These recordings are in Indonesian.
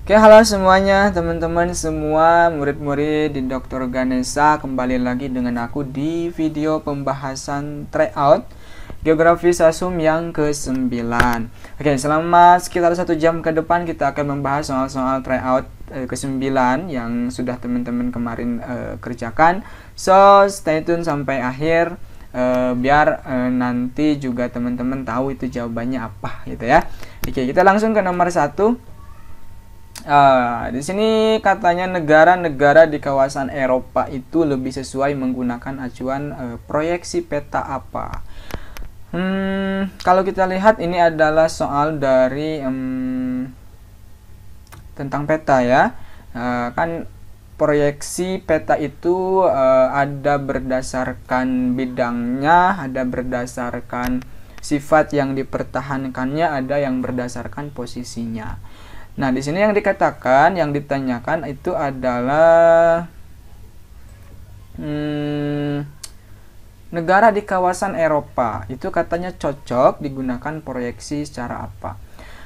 Oke, halo semuanya, teman-teman semua, murid-murid di Dr. Ganesha. Kembali lagi dengan aku di video pembahasan tryout Geografi Sasum yang ke-9. Oke, selama sekitar 1 jam ke depan kita akan membahas soal-soal tryout ke-9 yang sudah teman-teman kemarin kerjakan. So, stay tune sampai akhir biar nanti juga teman-teman tahu itu jawabannya apa gitu ya. Oke, kita langsung ke nomor 1. Di sini katanya negara-negara di kawasan Eropa itu lebih sesuai menggunakan acuan proyeksi peta apa? Kalau kita lihat ini adalah soal dari tentang peta ya. Kan proyeksi peta itu ada berdasarkan bidangnya, ada berdasarkan sifat yang dipertahankannya, ada yang berdasarkan posisinya. Nah, di sini yang dikatakan, yang ditanyakan itu adalah negara di kawasan Eropa itu katanya cocok digunakan proyeksi secara apa?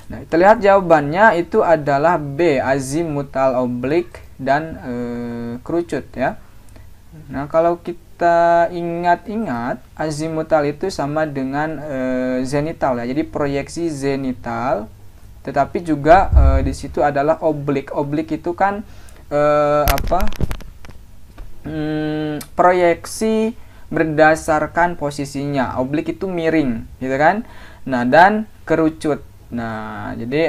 Nah, kita lihat jawabannya itu adalah B, azimutal, oblik, dan kerucut ya. Nah, kalau kita ingat-ingat, azimutal itu sama dengan zenital ya. Jadi proyeksi zenital. Tetapi juga di situ adalah oblik. Oblik itu kan proyeksi berdasarkan posisinya. Oblik itu miring, gitu kan? Nah, dan kerucut. Nah, jadi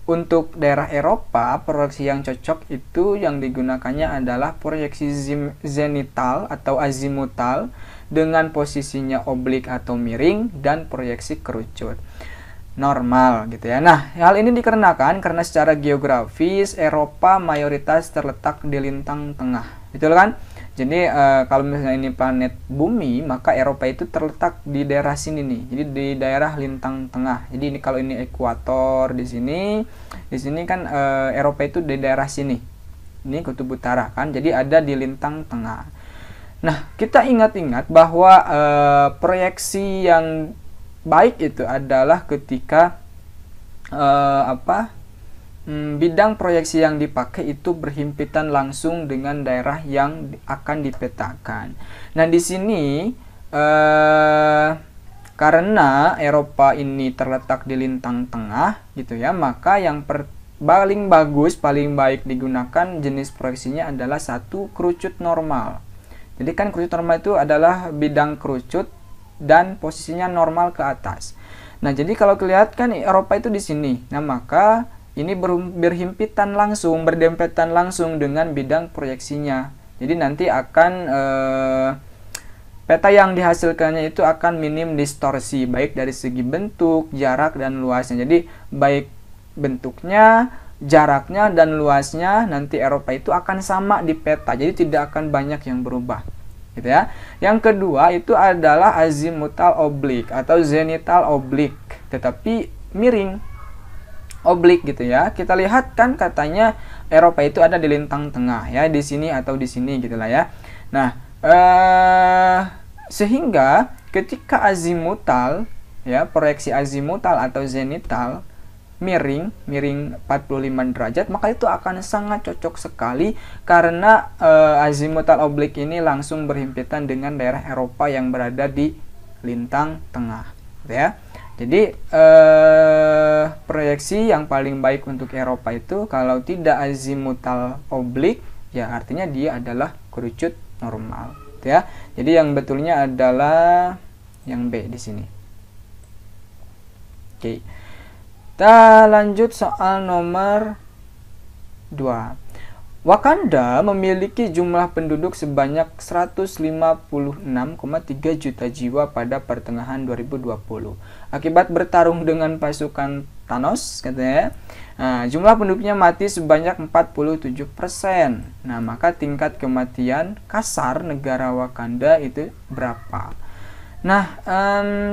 untuk daerah Eropa, proyeksi yang cocok itu yang digunakannya adalah proyeksi zenital atau azimutal dengan posisinya oblik atau miring dan proyeksi kerucut normal gitu ya. Nah, hal ini dikarenakan karena secara geografis Eropa mayoritas terletak di lintang tengah, betul kan? Jadi kalau misalnya ini planet bumi, maka Eropa itu terletak di daerah sini nih. Jadi di daerah lintang tengah. Jadi ini kalau ini ekuator di sini kan Eropa itu di daerah sini. Ini kutub utara kan. Jadi ada di lintang tengah. Nah, kita ingat-ingat bahwa proyeksi yang baik itu adalah ketika bidang proyeksi yang dipakai itu berhimpitan langsung dengan daerah yang akan dipetakan. Nah, di sini karena Eropa ini terletak di lintang tengah gitu ya, maka yang paling bagus, paling baik digunakan jenis proyeksinya adalah satu kerucut normal. Jadi kan kerucut normal itu adalah bidang kerucut dan posisinya normal ke atas. Nah, jadi kalau kelihatan Eropa itu di sini. Nah, maka ini berhimpitan langsung, berdempetan langsung dengan bidang proyeksinya. Jadi nanti akan peta yang dihasilkannya itu akan minim distorsi, baik dari segi bentuk, jarak, dan luasnya. Jadi baik bentuknya, jaraknya, dan luasnya nanti Eropa itu akan sama di peta. Jadi tidak akan banyak yang berubah. Gitu ya. Yang kedua itu adalah azimutal oblik atau zenital oblik, tetapi miring oblik gitu ya. Kita lihat kan katanya Eropa itu ada di lintang tengah ya, di sini atau di sini gitulah ya. Nah, sehingga ketika azimutal ya, proyeksi azimutal atau zenital miring 45 derajat, maka itu akan sangat cocok sekali karena azimutal oblik ini langsung berhimpitan dengan daerah Eropa yang berada di lintang tengah gitu ya. Jadi proyeksi yang paling baik untuk Eropa itu kalau tidak azimutal oblik ya artinya dia adalah kerucut normal gitu ya. Jadi yang betulnya adalah yang B di sini. Oke. Kita lanjut soal nomor 2. Wakanda memiliki jumlah penduduk sebanyak 156,3 juta jiwa pada pertengahan 2020. Akibat bertarung dengan pasukan Thanos, katanya, jumlah penduduknya mati sebanyak 47%. Nah, maka tingkat kematian kasar negara Wakanda itu berapa? Nah,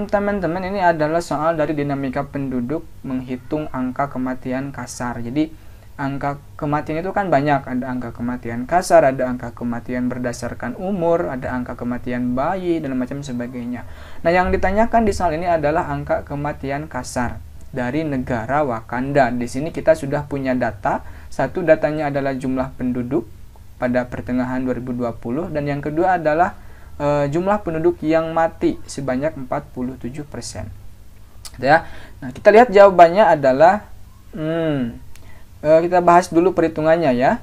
teman-teman, ini adalah soal dari dinamika penduduk menghitung angka kematian kasar. Jadi, angka kematian itu kan banyak. Ada angka kematian kasar, ada angka kematian berdasarkan umur, ada angka kematian bayi, dan macam sebagainya. Nah, yang ditanyakan di soal ini adalah angka kematian kasar. dari negara Wakanda. Di sini kita sudah punya data. Satu, datanya adalah jumlah penduduk pada pertengahan 2020, dan yang kedua adalah jumlah penduduk yang mati sebanyak 47%. Ya. Nah, kita lihat jawabannya adalah kita bahas dulu perhitungannya ya.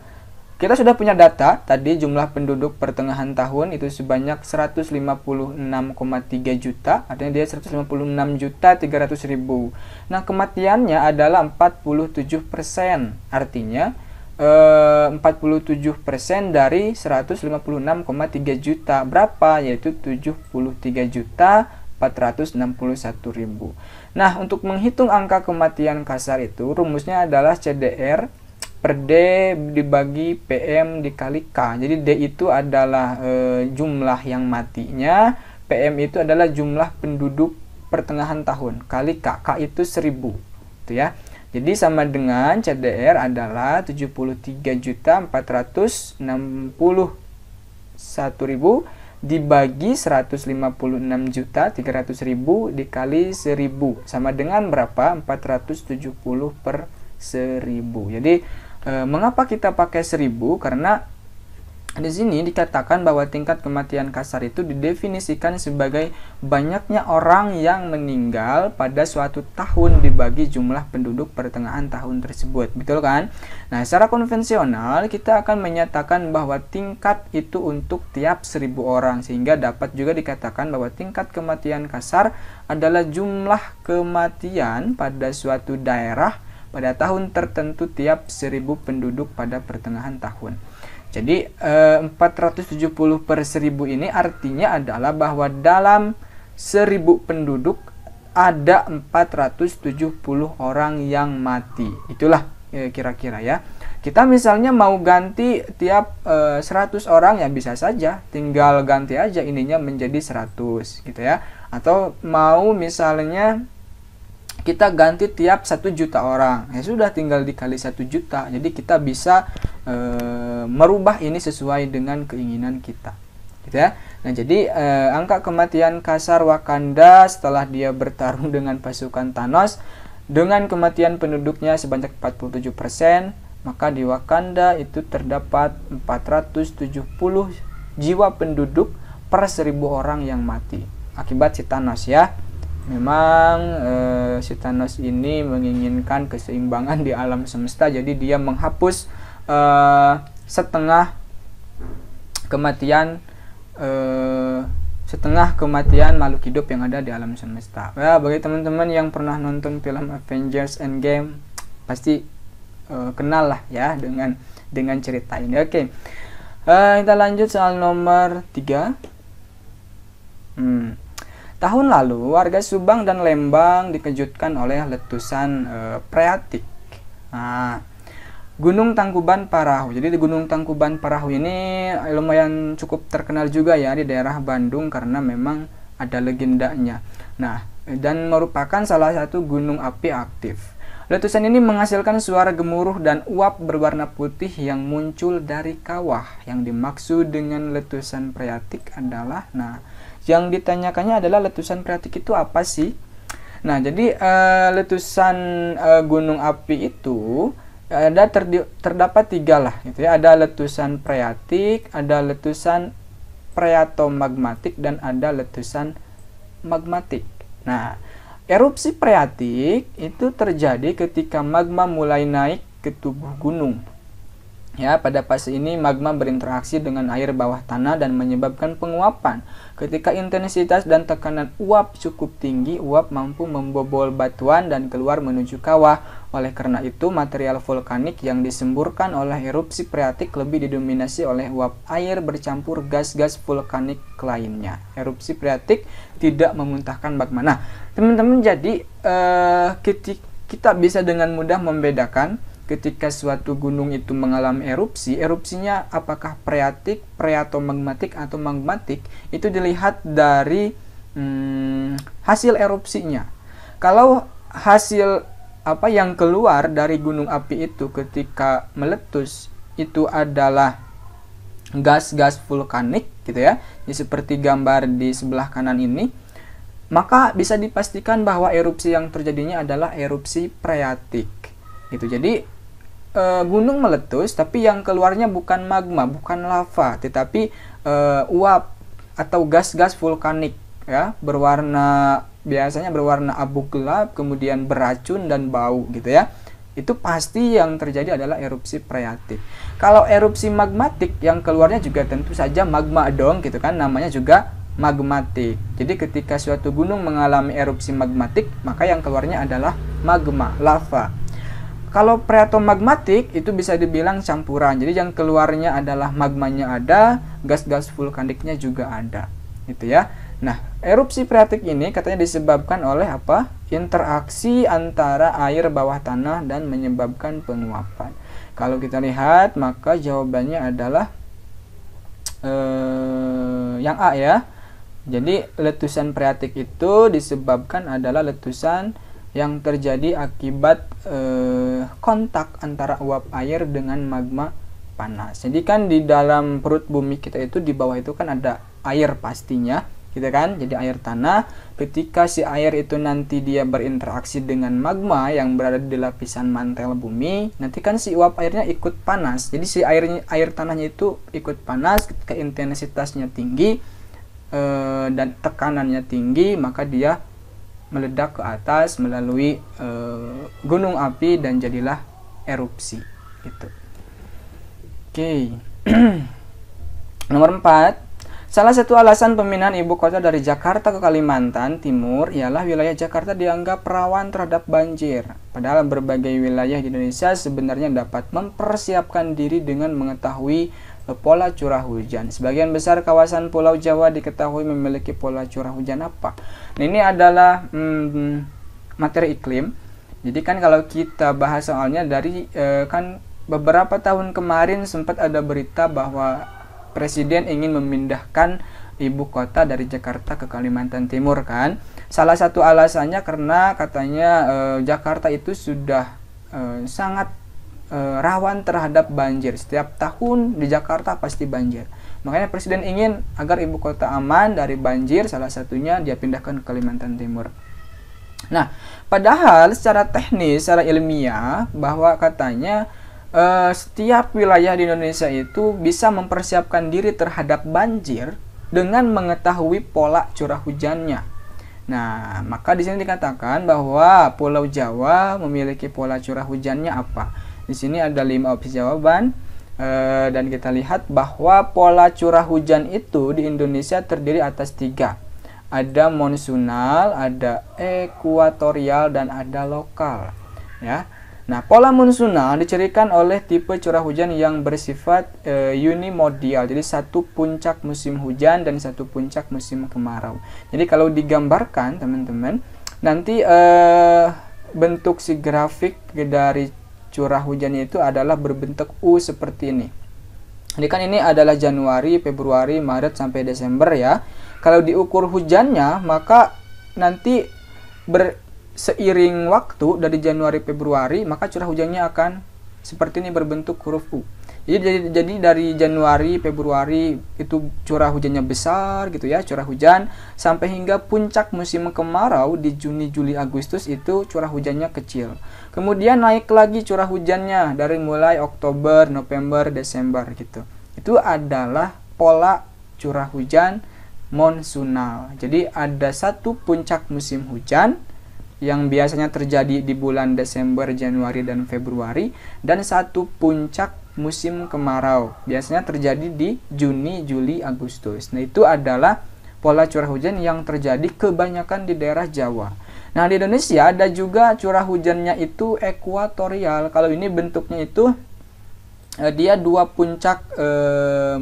Kita sudah punya data tadi, jumlah penduduk pertengahan tahun itu sebanyak 156,3 juta, artinya dia 156.300.000. Nah, kematiannya adalah 47%, artinya 47% dari 156,3 juta berapa? Yaitu 73.461.000. Nah, untuk menghitung angka kematian kasar itu rumusnya adalah CDR per D dibagi PM dikali K. Jadi D itu adalah jumlah yang matinya, PM itu adalah jumlah penduduk pertengahan tahun, kali K. K itu 1000, gitu ya. Jadi sama dengan CDR adalah 73.461.000 dibagi 156.300.000 dikali 1000, sama dengan berapa? 470 per 1000. Jadi mengapa kita pakai 1000? Karena di sini dikatakan bahwa tingkat kematian kasar itu didefinisikan sebagai banyaknya orang yang meninggal pada suatu tahun dibagi jumlah penduduk pertengahan tahun tersebut. Betul kan? Nah, secara konvensional kita akan menyatakan bahwa tingkat itu untuk tiap 1000 orang, sehingga dapat juga dikatakan bahwa tingkat kematian kasar adalah jumlah kematian pada suatu daerah pada tahun tertentu tiap 1000 penduduk pada pertengahan tahun. Jadi 470 per 1000 ini artinya adalah bahwa dalam 1000 penduduk ada 470 orang yang mati. Itulah kira-kira ya. Kita misalnya mau ganti tiap 100 orang ya bisa saja, tinggal ganti aja ininya menjadi 100 gitu ya. Atau mau misalnya kita ganti tiap 1 juta orang, ya sudah tinggal dikali 1 juta. Jadi kita bisa merubah ini sesuai dengan keinginan kita, gitu ya. Nah, jadi angka kematian kasar Wakanda setelah dia bertarung dengan pasukan Thanos dengan kematian penduduknya sebanyak 47%, maka di Wakanda itu terdapat 470 jiwa penduduk per 1000 orang yang mati akibat si Thanos ya. Memang si Thanos ini menginginkan keseimbangan di alam semesta, jadi dia menghapus setengah kematian makhluk hidup yang ada di alam semesta. Ya, bagi teman-teman yang pernah nonton film Avengers Endgame pasti kenal lah ya dengan cerita ini. Oke. Kita lanjut soal nomor 3. Tahun lalu, warga Subang dan Lembang dikejutkan oleh letusan freatik. Nah, Gunung Tangkuban Parahu. Jadi di Gunung Tangkuban Parahu ini lumayan cukup terkenal juga ya di daerah Bandung karena memang ada legendanya. Nah, dan merupakan salah satu gunung api aktif. Letusan ini menghasilkan suara gemuruh dan uap berwarna putih yang muncul dari kawah. Yang dimaksud dengan letusan freatik adalah, yang ditanyakannya adalah letusan freatik itu apa sih? Nah, jadi letusan gunung api itu terdapat 3 lah, gitu ya. Ada letusan freatik, ada letusan phreatomagmatik, dan ada letusan magmatik. Nah, erupsi freatik itu terjadi ketika magma mulai naik ke tubuh gunung. Ya, pada fase ini magma berinteraksi dengan air bawah tanah dan menyebabkan penguapan. Ketika intensitas dan tekanan uap cukup tinggi, uap mampu membobol batuan dan keluar menuju kawah. Oleh karena itu, material vulkanik yang disemburkan oleh erupsi freatik lebih didominasi oleh uap air bercampur gas-gas vulkanik lainnya. Erupsi freatik tidak memuntahkan magma. Nah, teman-teman, jadi kita bisa dengan mudah membedakan ketika suatu gunung itu mengalami erupsi, erupsinya apakah freatik, phreatomagmatik, atau magmatik, itu dilihat dari hasil erupsinya. Kalau hasil yang keluar dari gunung api itu ketika meletus itu adalah gas-gas vulkanik, gitu ya, seperti gambar di sebelah kanan ini, maka bisa dipastikan bahwa erupsi yang terjadinya adalah erupsi freatik gitu. Jadi gunung meletus tapi yang keluarnya bukan magma, bukan lava, tetapi uap atau gas-gas vulkanik ya, biasanya berwarna abu gelap, kemudian beracun dan bau gitu ya. Itu pasti yang terjadi adalah erupsi freatik. Kalau erupsi magmatik yang keluarnya juga tentu saja magma dong gitu kan, namanya juga magmatik. Jadi ketika suatu gunung mengalami erupsi magmatik, maka yang keluarnya adalah magma, lava. Kalau phreatomagmatik itu bisa dibilang campuran. Jadi yang keluarnya adalah magmanya ada, gas-gas vulkaniknya juga ada. Gitu ya. Nah, erupsi freatik ini katanya disebabkan oleh apa? Interaksi antara air bawah tanah dan menyebabkan penguapan. Kalau kita lihat, maka jawabannya adalah yang A ya. Jadi letusan freatik itu disebabkan adalah letusan yang terjadi akibat kontak antara uap air dengan magma panas. Jadi kan di dalam perut bumi kita itu, di bawah itu kan ada air pastinya, gitu kan? Jadi air tanah. Ketika si air itu nanti dia berinteraksi dengan magma yang berada di lapisan mantel bumi, nanti kan si uap airnya ikut panas. Jadi si air tanahnya itu ikut panas, ketika intensitasnya tinggi dan tekanannya tinggi, maka dia meledak ke atas melalui gunung api dan jadilah erupsi gitu. Oke. Nomor 4, salah satu alasan pemindahan ibu kota dari Jakarta ke Kalimantan Timur ialah wilayah Jakarta dianggap rawan terhadap banjir. Padahal berbagai wilayah di Indonesia sebenarnya dapat mempersiapkan diri dengan mengetahui pola curah hujan. Sebagian besar kawasan Pulau Jawa diketahui memiliki pola curah hujan apa? Nah, ini adalah materi iklim. Jadi kan kalau kita bahas soalnya dari kan beberapa tahun kemarin sempat ada berita bahwa Presiden ingin memindahkan ibu kota dari Jakarta ke Kalimantan Timur kan. Salah satu alasannya karena katanya Jakarta itu sudah sangat rawan terhadap banjir. Setiap tahun di Jakarta pasti banjir. Makanya Presiden ingin agar ibu kota aman dari banjir, salah satunya dia pindahkan ke Kalimantan Timur. Nah, padahal secara teknis, secara ilmiah, bahwa katanya setiap wilayah di Indonesia itu bisa mempersiapkan diri terhadap banjir dengan mengetahui pola curah hujannya. Nah, maka di sini dikatakan bahwa Pulau Jawa memiliki pola curah hujannya apa? Di sini ada 5 opsi jawaban dan kita lihat bahwa pola curah hujan itu di Indonesia terdiri atas 3. Ada monsunal, ada ekuatorial, dan ada lokal. Ya. Nah, pola monsunal dicirikan oleh tipe curah hujan yang bersifat unimodial. Jadi satu puncak musim hujan dan satu puncak musim kemarau. Jadi kalau digambarkan teman-teman, nanti bentuk si grafik dari curah hujannya itu adalah berbentuk U seperti ini. Jadi kan ini adalah Januari, Februari, Maret sampai Desember ya. Kalau diukur hujannya, maka nanti seiring waktu dari Januari Februari, maka curah hujannya akan seperti ini berbentuk huruf U. Jadi dari Januari Februari itu curah hujannya besar gitu ya, curah hujan, sampai hingga puncak musim kemarau di Juni, Juli, Agustus itu curah hujannya kecil. Kemudian naik lagi curah hujannya dari mulai Oktober, November, Desember gitu. Itu adalah pola curah hujan monsunal. Jadi ada satu puncak musim hujan yang biasanya terjadi di bulan Desember, Januari, dan Februari, dan satu puncak musim kemarau biasanya terjadi di Juni, Juli, Agustus. Nah, itu adalah pola curah hujan yang terjadi kebanyakan di daerah Jawa. Nah, di Indonesia ada juga curah hujannya itu ekuatorial. Kalau ini bentuknya itu dia 2 puncak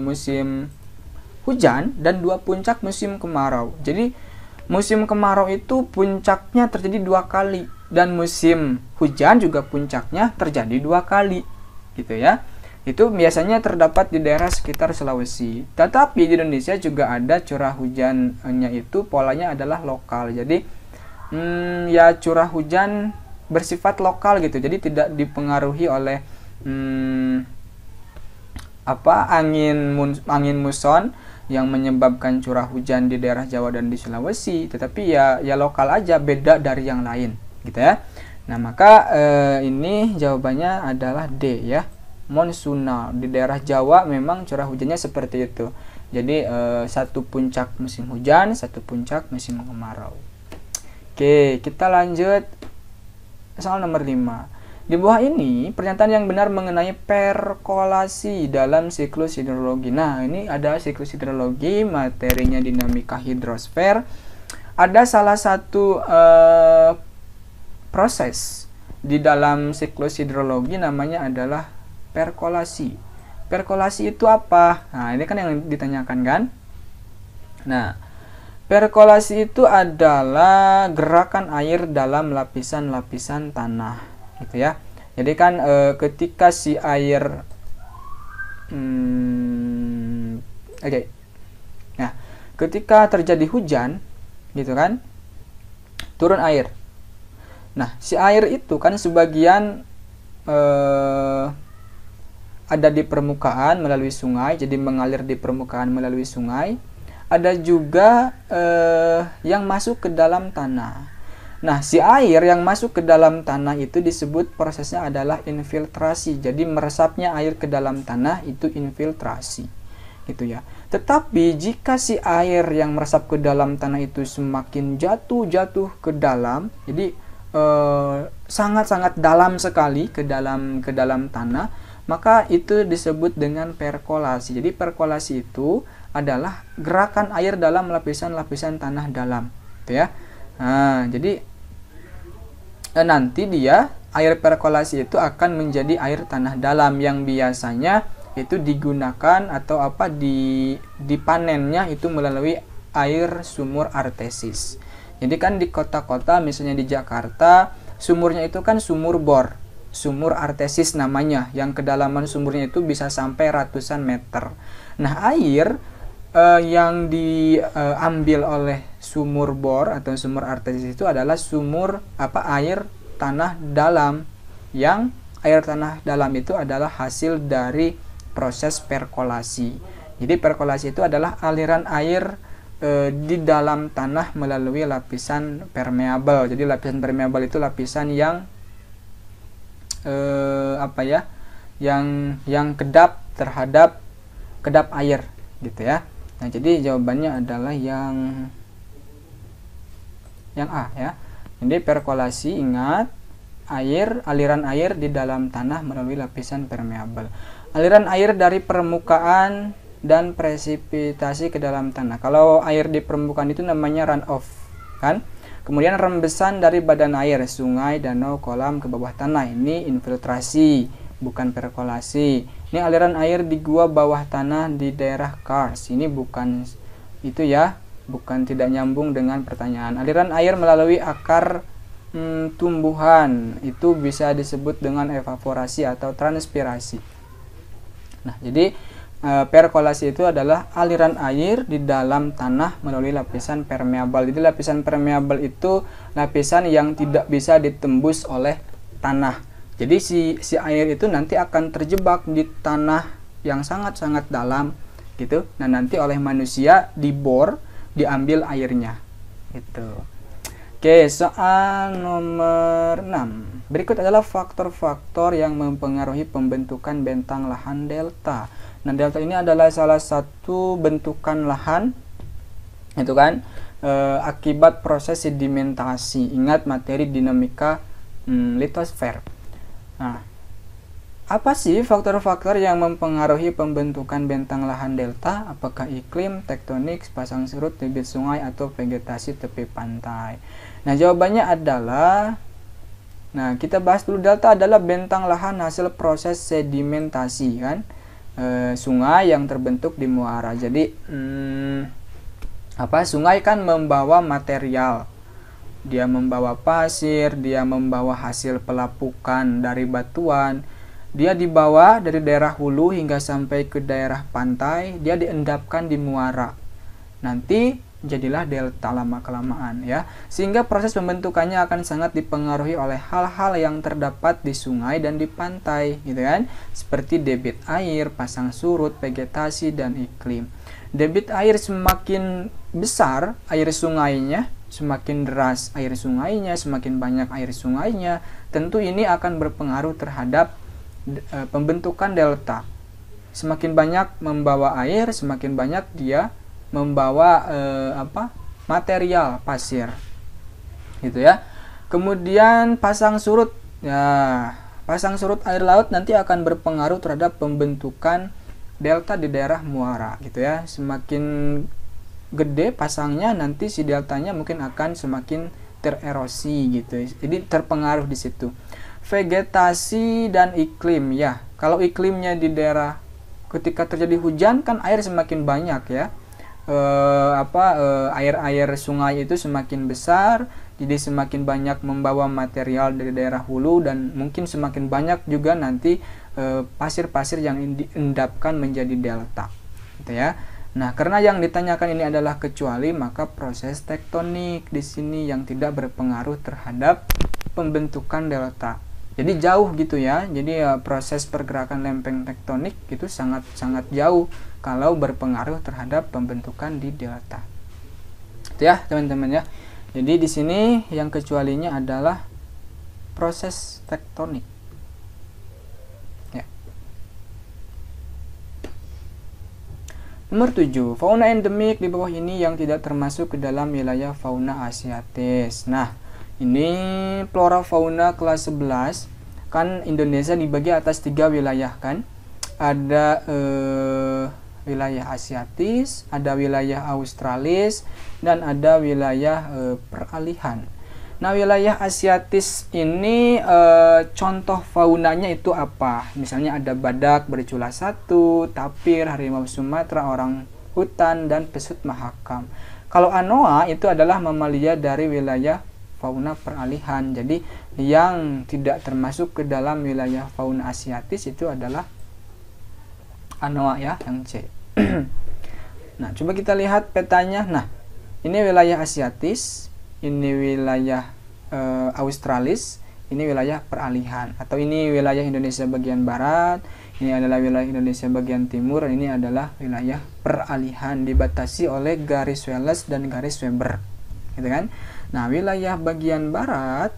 musim hujan dan 2 puncak musim kemarau. Jadi musim kemarau itu puncaknya terjadi 2 kali, dan musim hujan juga puncaknya terjadi 2 kali gitu ya. Itu biasanya terdapat di daerah sekitar Sulawesi. Tetapi di Indonesia juga ada curah hujannya itu polanya adalah lokal. Jadi ya curah hujan bersifat lokal gitu. Jadi tidak dipengaruhi oleh angin muson yang menyebabkan curah hujan di daerah Jawa dan di Sulawesi, tetapi ya lokal aja, beda dari yang lain gitu ya. Nah, maka ini jawabannya adalah D ya. Monsunal. Di daerah Jawa memang curah hujannya seperti itu. Jadi satu puncak musim hujan, satu puncak musim kemarau. Oke, kita lanjut soal nomor 5. Di bawah ini, pernyataan yang benar mengenai perkolasi dalam siklus hidrologi. Nah, ini ada siklus hidrologi, materinya dinamika hidrosfer. Ada salah satu proses di dalam siklus hidrologi namanya adalah perkolasi. Perkolasi itu apa? Nah, ini kan yang ditanyakan kan? Nah, perkolasi itu adalah gerakan air dalam lapisan-lapisan tanah. Gitu ya. Jadi kan ketika si air Nah, ketika terjadi hujan gitu kan, turun air. Nah, si air itu kan sebagian ada di permukaan melalui sungai, jadi mengalir di permukaan melalui sungai. Ada juga yang masuk ke dalam tanah. Nah, si air yang masuk ke dalam tanah itu disebut prosesnya adalah infiltrasi. Jadi meresapnya air ke dalam tanah itu infiltrasi. Gitu ya. Tetapi jika si air yang meresap ke dalam tanah itu semakin jatuh ke dalam, jadi sangat-sangat dalam sekali ke dalam tanah, maka itu disebut dengan perkolasi. Jadi perkolasi itu adalah gerakan air dalam lapisan-lapisan tanah dalam, gitu ya. Nah, jadi nanti air perkolasi itu akan menjadi air tanah dalam yang biasanya itu digunakan atau dipanennya itu melalui air sumur artesis. Jadi kan di kota-kota misalnya di Jakarta, sumurnya itu kan sumur bor, sumur artesis namanya, yang kedalaman sumurnya itu bisa sampai ratusan meter. Nah, air yang diambil oleh sumur bor atau sumur artesis itu adalah air tanah dalam, yang air tanah dalam itu adalah hasil dari proses perkolasi. Jadi perkolasi itu adalah aliran air di dalam tanah melalui lapisan permeabel. Jadi lapisan permeabel itu lapisan yang yang kedap terhadap kedap air gitu ya. Nah, jadi jawabannya adalah yang A ya. Jadi perkolasi, ingat, aliran air di dalam tanah melalui lapisan permeabel. Aliran air dari permukaan dan presipitasi ke dalam tanah. Kalau air di permukaan itu namanya runoff, kan? Kemudian rembesan dari badan air, sungai, danau, kolam ke bawah tanah. Ini infiltrasi, bukan perkolasi. Ini aliran air di gua bawah tanah di daerah Kars. Ini bukan itu ya, bukan, tidak nyambung dengan pertanyaan. Aliran air melalui akar tumbuhan itu bisa disebut dengan evaporasi atau transpirasi. Nah, jadi perkolasi itu adalah aliran air di dalam tanah melalui lapisan permeabel. Jadi lapisan permeabel itu lapisan yang tidak bisa ditembus oleh tanah. Jadi si air itu nanti akan terjebak di tanah yang sangat-sangat dalam gitu. Nah, nanti oleh manusia dibor, diambil airnya gitu. Oke, soal nomor 6. Berikut adalah faktor-faktor yang mempengaruhi pembentukan bentang lahan delta. Nah, delta ini adalah salah satu bentukan lahan itu kan akibat proses sedimentasi. Ingat materi dinamika litosfer. Nah, apa sih faktor-faktor yang mempengaruhi pembentukan bentang lahan delta? Apakah iklim, tektonik, pasang surut, debit sungai, atau vegetasi tepi pantai? Nah, jawabannya adalah, kita bahas dulu. Delta adalah bentang lahan hasil proses sedimentasi kan, sungai yang terbentuk di muara. Jadi sungai kan membawa material, dia membawa pasir, dia membawa hasil pelapukan dari batuan, dia dibawa dari daerah hulu hingga sampai ke daerah pantai, dia diendapkan di muara. Nanti jadilah delta lama-kelamaan ya. Sehingga proses pembentukannya akan sangat dipengaruhi oleh hal-hal yang terdapat di sungai dan di pantai gitu kan. Seperti debit air, pasang surut, vegetasi dan iklim. Debit air semakin besar air sungainya, semakin deras air sungainya, semakin banyak air sungainya, tentu ini akan berpengaruh terhadap pembentukan delta. Semakin banyak membawa air, semakin banyak dia membawa material pasir gitu ya. Kemudian pasang surut ya, pasang surut air laut nanti akan berpengaruh terhadap pembentukan delta di daerah muara gitu ya. Semakin gede pasangnya, nanti si deltanya mungkin akan semakin tererosi gitu, jadi terpengaruh di situ. Vegetasi dan iklim ya, kalau iklimnya di daerah ketika terjadi hujan kan air semakin banyak ya, air-air sungai itu semakin besar, jadi semakin banyak membawa material dari daerah hulu, dan mungkin semakin banyak juga nanti pasir-pasir yang diendapkan menjadi delta gitu ya. Nah, karena yang ditanyakan ini adalah kecuali, maka proses tektonik di sini yang tidak berpengaruh terhadap pembentukan delta. Jadi jauh gitu ya. Jadi proses pergerakan lempeng tektonik itu sangat jauh kalau berpengaruh terhadap pembentukan di delta. Itu ya, teman-teman ya. Jadi di sini yang kecualinya adalah proses tektonik. Ya. Nomor 7, fauna endemik di bawah ini yang tidak termasuk ke dalam wilayah fauna asiatis. Nah, ini flora fauna kelas 11. Kan Indonesia dibagi atas 3 wilayah kan. Ada wilayah asiatis, ada wilayah australis, dan ada wilayah peralihan. Nah, wilayah asiatis ini contoh faunanya itu apa? Misalnya ada badak bercula 1, tapir, harimau Sumatera, orang hutan, dan pesut mahakam. Kalau anoa itu adalah mamalia dari wilayah fauna peralihan. Jadi yang tidak termasuk ke dalam wilayah fauna asiatis itu adalah anoa ya, yang C. Nah, coba kita lihat petanya. Nah, ini wilayah asiatis, ini wilayah australis, ini wilayah peralihan, atau ini wilayah Indonesia bagian barat, ini adalah wilayah Indonesia bagian timur, dan ini adalah wilayah peralihan dibatasi oleh garis Wallace dan garis Weber gitu kan. Nah, wilayah bagian barat,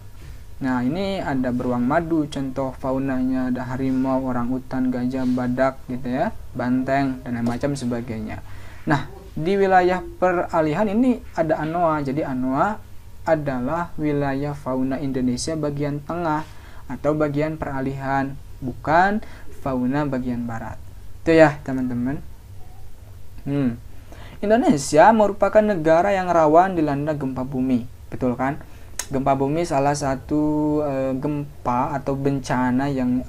nah ini ada beruang madu, contoh faunanya ada harimau, orangutan, gajah, badak gitu ya, banteng, dan macam sebagainya. Nah, di wilayah peralihan ini ada anoa. Jadi anoa adalah wilayah fauna Indonesia bagian tengah atau bagian peralihan, bukan fauna bagian barat. Itu ya, teman-teman. Indonesia merupakan negara yang rawan dilanda gempa bumi. Betul kan? Gempa bumi salah satu gempa atau bencana yang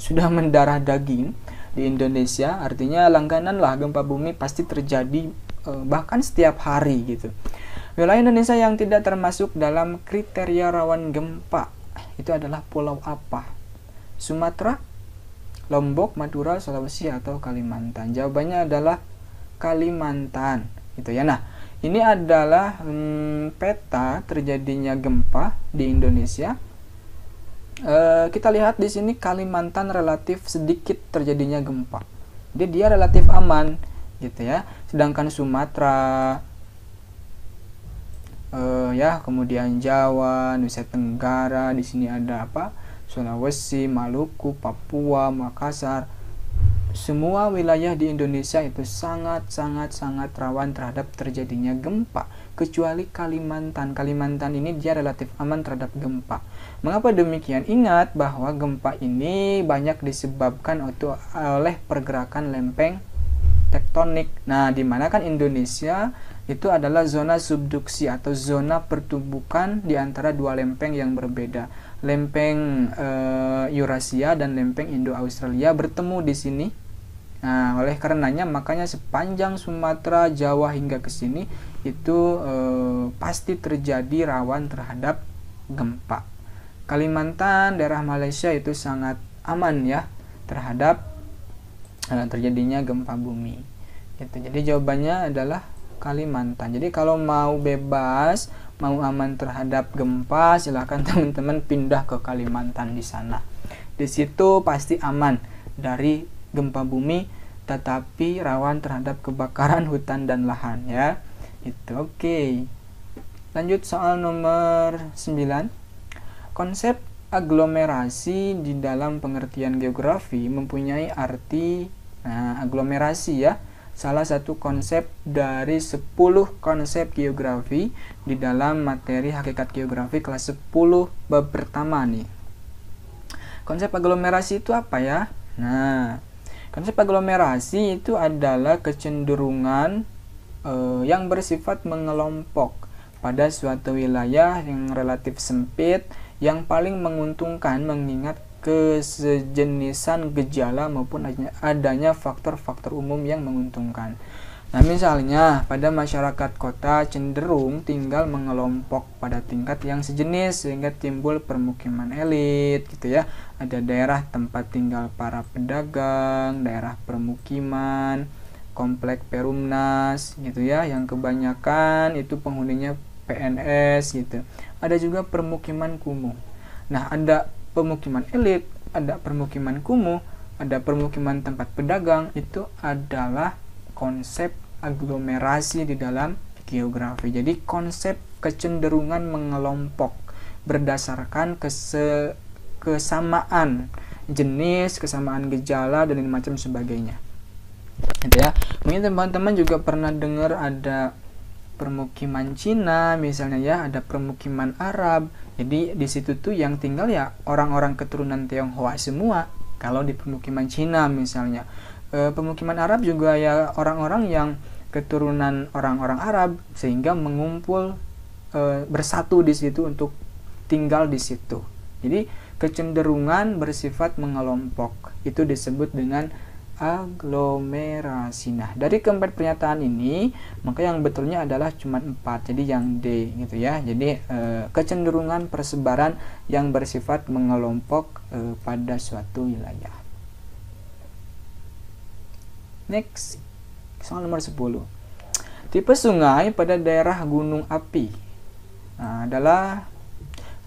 sudah mendarah daging di Indonesia. Artinya langganan lah gempa bumi pasti terjadi bahkan setiap hari gitu. Wilayah Indonesia yang tidak termasuk dalam kriteria rawan gempa itu adalah pulau apa? Sumatera, Lombok, Madura, Sulawesi, atau Kalimantan? Jawabannya adalah Kalimantan gitu ya. Nah, ini adalah peta terjadinya gempa di Indonesia. Kita lihat di sini Kalimantan relatif sedikit terjadinya gempa. Jadi dia relatif aman gitu ya. Sedangkan Sumatera, ya, kemudian Jawa, Nusa Tenggara, di sini ada apa? Sulawesi, Maluku, Papua, Makassar. Semua wilayah di Indonesia itu sangat rawan terhadap terjadinya gempa, kecuali Kalimantan. Kalimantan ini dia relatif aman terhadap gempa. Mengapa demikian? Ingat bahwa gempa ini banyak disebabkan oleh pergerakan lempeng tektonik. Nah, di mana kan Indonesia itu adalah zona subduksi atau zona pertumbukan di antara dua lempeng yang berbeda. Lempeng Eurasia dan lempeng Indo-Australia bertemu di sini. Nah, oleh karenanya makanya sepanjang Sumatera, Jawa hingga ke sini itu pasti terjadi rawan terhadap gempa. Kalimantan, daerah Malaysia itu sangat aman ya terhadap terjadinya gempa bumi. Gitu. Jadi jawabannya adalah Kalimantan. Jadi kalau mau bebas, mau aman terhadap gempa, silahkan teman-teman pindah ke Kalimantan di sana. Di situ pasti aman dari gempa bumi, tetapi rawan terhadap kebakaran hutan dan lahan ya. Itu oke. Lanjut soal nomor 9. Konsep aglomerasi di dalam pengertian geografi mempunyai arti aglomerasi ya. Salah satu konsep dari 10 konsep geografi di dalam materi hakikat geografi kelas 10 bab pertama nih. Konsep aglomerasi itu apa ya? Nah, konsep aglomerasi itu adalah kecenderungan yang bersifat mengelompok pada suatu wilayah yang relatif sempit yang paling menguntungkan mengingat kesejenisan gejala maupun adanya faktor-faktor umum yang menguntungkan. Nah, misalnya pada masyarakat kota cenderung tinggal mengelompok pada tingkat yang sejenis sehingga timbul permukiman elit gitu ya. Ada daerah tempat tinggal para pedagang, daerah permukiman, komplek perumnas gitu ya, yang kebanyakan itu penghuninya PNS gitu. Ada juga permukiman kumuh. Nah, ada pemukiman elit, ada permukiman kumuh, ada permukiman tempat pedagang. Itu adalah konsep aglomerasi di dalam geografi. Jadi konsep kecenderungan mengelompok berdasarkan kesamaan jenis, kesamaan gejala dan macam sebagainya. Gitu ya. Mungkin teman-teman juga pernah dengar ada permukiman Cina misalnya ya, ada permukiman Arab. Jadi di situ tuh yang tinggal ya orang-orang keturunan Tionghoa semua. Kalau di permukiman Cina misalnya, pemukiman Arab juga ya orang-orang yang keturunan orang-orang Arab sehingga mengumpul bersatu di situ untuk tinggal di situ. Jadi kecenderungan bersifat mengelompok itu disebut dengan aglomerasi. Nah, dari keempat pernyataan ini, maka yang betulnya adalah cuma 4, jadi yang D gitu ya. Jadi kecenderungan persebaran yang bersifat mengelompok pada suatu wilayah. Next, soal nomor 10. Tipe sungai pada daerah gunung api adalah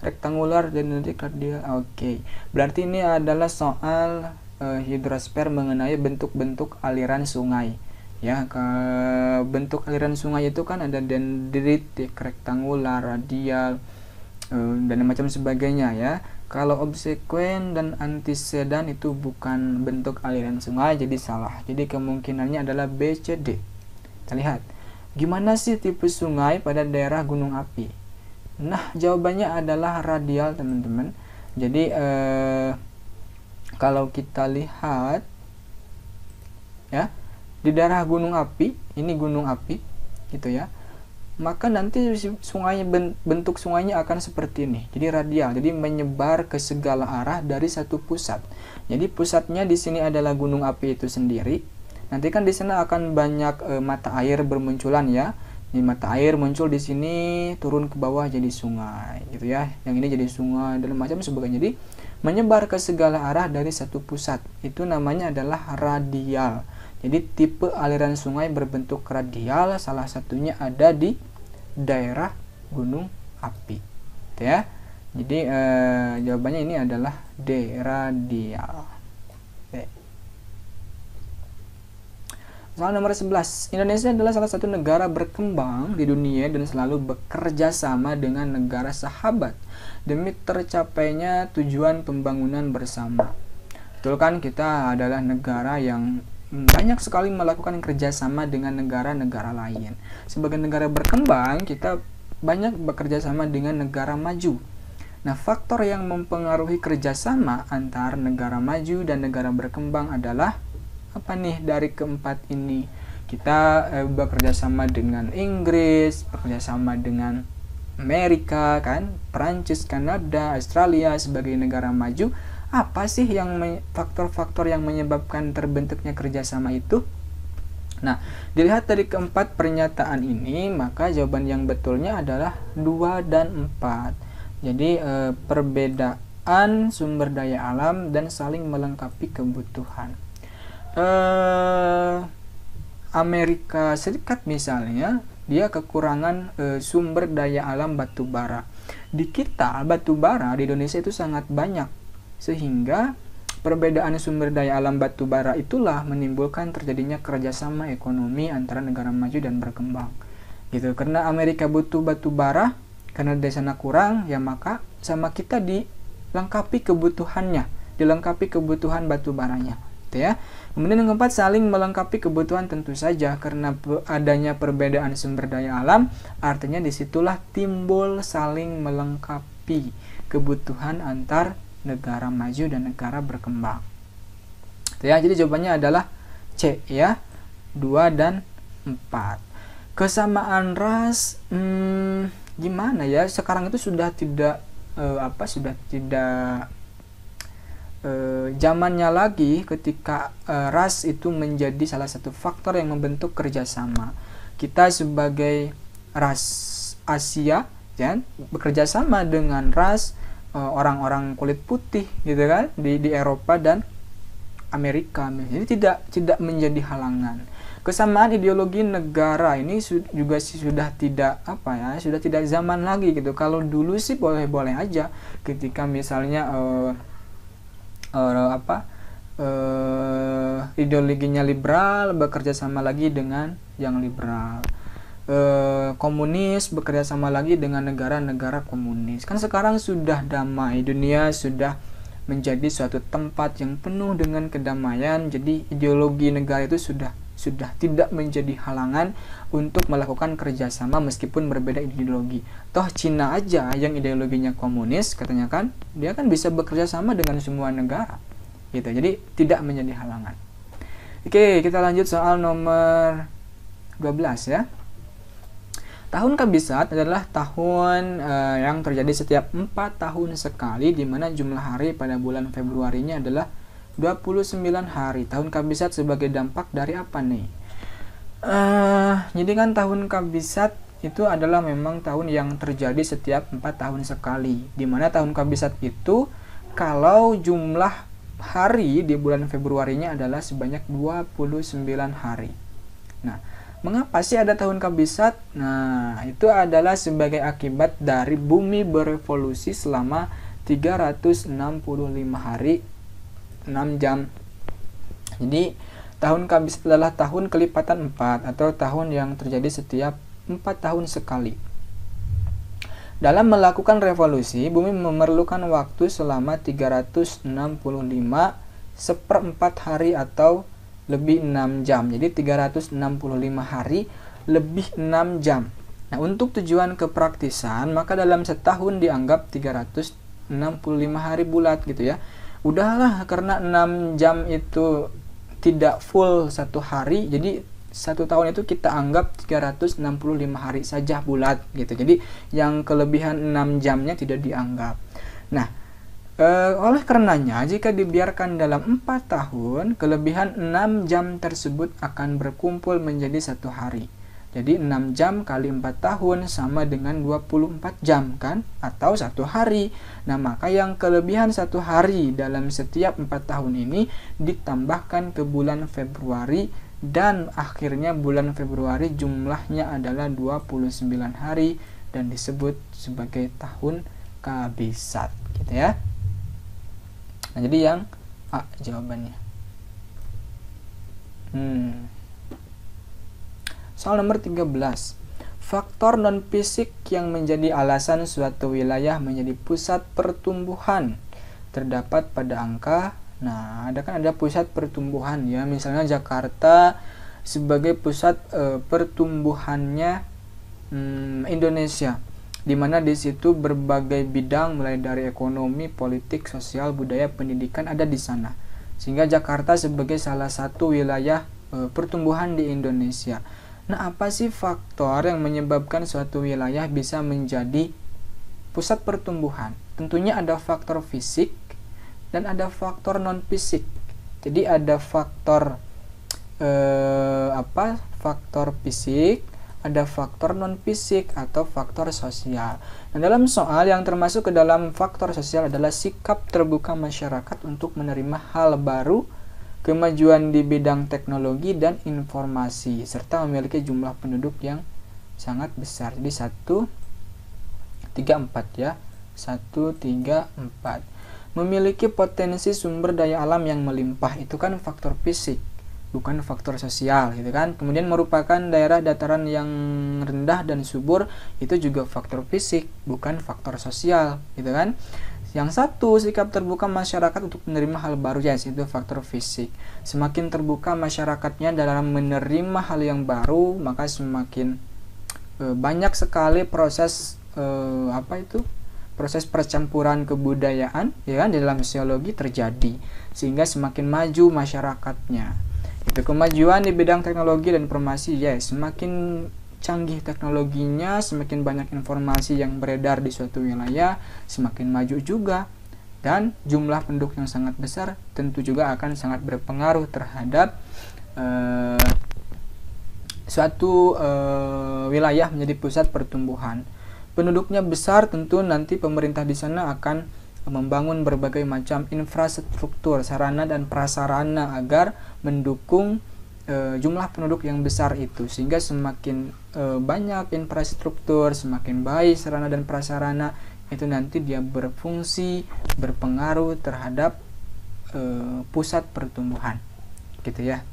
rektangular dan radial. Oke. Berarti ini adalah soal hidrosfer mengenai bentuk-bentuk aliran sungai ya. Bentuk aliran sungai itu kan ada dendritik, rektangular, radial dan macam sebagainya ya. Kalau obsekuen dan antesedan itu bukan bentuk aliran sungai, jadi salah. Jadi kemungkinannya adalah B, C, D. Kita lihat gimana sih tipe sungai pada daerah gunung api. Nah, jawabannya adalah radial teman-teman. Jadi kalau kita lihat ya, di daerah gunung api, ini gunung api gitu ya, maka nanti sungainya, bentuk sungainya akan seperti ini. Jadi radial, jadi menyebar ke segala arah dari satu pusat. Jadi pusatnya di sini adalah gunung api itu sendiri. Nanti kan di sana akan banyak mata air bermunculan ya. Di mata air muncul di sini, turun ke bawah jadi sungai gitu ya. Yang ini jadi sungai dan macam sebagainya. Jadi menyebar ke segala arah dari satu pusat. Itu namanya adalah radial. Jadi tipe aliran sungai berbentuk radial salah satunya ada di daerah gunung api. Gitu ya. Jadi jawabannya ini adalah D, radial. Oke. Soal nomor 11. Indonesia adalah salah satu negara berkembang di dunia dan selalu bekerja sama dengan negara sahabat demi tercapainya tujuan pembangunan bersama. Betul kan, kita adalah negara yang banyak sekali melakukan kerjasama dengan negara-negara lain. Sebagai negara berkembang, kita banyak bekerja sama dengan negara maju. Nah, faktor yang mempengaruhi kerjasama antar negara maju dan negara berkembang adalah apa nih dari keempat ini? Kita bekerja sama dengan Inggris, bekerja sama dengan Amerika kan, Perancis, Kanada, Australia sebagai negara maju. Apa sih yang faktor-faktor yang menyebabkan terbentuknya kerjasama itu? Nah, dilihat dari keempat pernyataan ini, maka jawaban yang betulnya adalah 2 dan 4. Jadi perbedaan sumber daya alam dan saling melengkapi kebutuhan. Amerika Serikat misalnya, dia kekurangan sumber daya alam batu bara. Di kita, batu bara di Indonesia itu sangat banyak, sehingga perbedaan sumber daya alam batu bara itulah menimbulkan terjadinya kerjasama ekonomi antara negara maju dan berkembang. Gitu. Karena Amerika butuh batu bara, karena di sana kurang, ya maka sama kita dilengkapi kebutuhannya, dilengkapi kebutuhan batu baranya. Gitu ya. Kemudian yang keempat, saling melengkapi kebutuhan tentu saja, karena adanya perbedaan sumber daya alam, artinya disitulah timbul saling melengkapi kebutuhan antar negara maju dan negara berkembang. Ya, jadi jawabannya adalah C ya, 2 dan 4. Kesamaan ras, gimana ya? Sekarang itu sudah tidak zamannya lagi ketika ras itu menjadi salah satu faktor yang membentuk kerjasama. Kita sebagai ras Asia, ya, bekerja sama dengan ras orang-orang kulit putih, gitu kan, di Eropa dan Amerika. Jadi tidak menjadi halangan. Kesamaan ideologi negara ini juga sudah tidak sudah tidak zaman lagi gitu. Kalau dulu sih boleh-boleh aja ketika misalnya ideologinya liberal bekerja sama lagi dengan yang liberal, komunis bekerja sama lagi dengan negara-negara komunis. Kan sekarang sudah damai, dunia sudah menjadi suatu tempat yang penuh dengan kedamaian. Jadi ideologi negara itu sudah tidak menjadi halangan untuk melakukan kerjasama meskipun berbeda ideologi. Toh Cina aja yang ideologinya komunis, katanya kan, dia kan bisa bekerja sama dengan semua negara, gitu. Jadi tidak menjadi halangan. Oke, kita lanjut soal nomor 12 ya. Tahun Kabisat adalah tahun yang terjadi setiap 4 tahun sekali, di mana jumlah hari pada bulan Februarinya adalah 29 hari. Tahun Kabisat sebagai dampak dari apa nih? Jadi kan tahun Kabisat itu adalah memang tahun yang terjadi setiap 4 tahun sekali. Dimana tahun Kabisat itu kalau jumlah hari di bulan Februarinya adalah sebanyak 29 hari. Nah, mengapa sih ada tahun Kabisat? Nah, itu adalah sebagai akibat dari bumi berevolusi selama 365 hari 6 jam. Jadi tahun Kabisat adalah tahun kelipatan 4 atau tahun yang terjadi setiap 4 tahun sekali. Dalam melakukan revolusi, bumi memerlukan waktu selama 365 seperempat hari atau lebih 6 jam. Jadi 365 hari lebih 6 jam. Nah, untuk tujuan kepraktisan, maka dalam setahun dianggap 365 hari bulat gitu ya. Udahlah, karena 6 jam itu tidak full satu hari, jadi satu tahun itu kita anggap 365 hari saja bulat gitu. Jadi yang kelebihan 6 jamnya tidak dianggap. Nah, oleh karenanya jika dibiarkan dalam 4 tahun, kelebihan 6 jam tersebut akan berkumpul menjadi satu hari. Jadi 6 jam kali 4 tahun sama dengan 24 jam kan, atau satu hari. Nah, maka yang kelebihan satu hari dalam setiap 4 tahun ini ditambahkan ke bulan Februari, dan akhirnya bulan Februari jumlahnya adalah 29 hari dan disebut sebagai tahun Kabisat gitu ya. Nah, jadi yang A jawabannya. Soal nomor 13. Faktor non-fisik yang menjadi alasan suatu wilayah menjadi pusat pertumbuhan terdapat pada angka. Nah, ada pusat pertumbuhan ya. Misalnya Jakarta sebagai pusat pertumbuhannya Indonesia, di mana di situ berbagai bidang mulai dari ekonomi, politik, sosial, budaya, pendidikan ada di sana. Sehingga Jakarta sebagai salah satu wilayah pertumbuhan di Indonesia. Nah, apa sih faktor yang menyebabkan suatu wilayah bisa menjadi pusat pertumbuhan? Tentunya ada faktor fisik dan ada faktor non-fisik. Jadi ada faktor faktor fisik, ada faktor non-fisik atau faktor sosial. Nah, dalam soal yang termasuk ke dalam faktor sosial adalah sikap terbuka masyarakat untuk menerima hal baru kemajuan di bidang teknologi dan informasi, serta memiliki jumlah penduduk yang sangat besar. Jadi 134 ya. 134. Memiliki potensi sumber daya alam yang melimpah, itu kan faktor fisik, bukan faktor sosial gitu kan. Kemudian merupakan daerah dataran yang rendah dan subur, itu juga faktor fisik, bukan faktor sosial gitu kan. Yang satu, sikap terbuka masyarakat untuk menerima hal baru, ya, itu faktor fisik. Semakin terbuka masyarakatnya dalam menerima hal yang baru, maka semakin banyak sekali proses proses percampuran kebudayaan, ya kan, di dalam sosiologi terjadi, sehingga semakin maju masyarakatnya. Itu kemajuan di bidang teknologi dan informasi, ya, semakin canggih teknologinya, semakin banyak informasi yang beredar di suatu wilayah, semakin maju juga. Dan jumlah penduduk yang sangat besar tentu juga akan sangat berpengaruh terhadap suatu wilayah menjadi pusat pertumbuhan. Penduduknya besar, tentu nanti pemerintah di sana akan membangun berbagai macam infrastruktur, sarana dan prasarana agar mendukung jumlah penduduk yang besar itu, sehingga semakin banyak infrastruktur, semakin baik sarana dan prasarana, itu nanti dia berfungsi, berpengaruh terhadap pusat pertumbuhan gitu ya.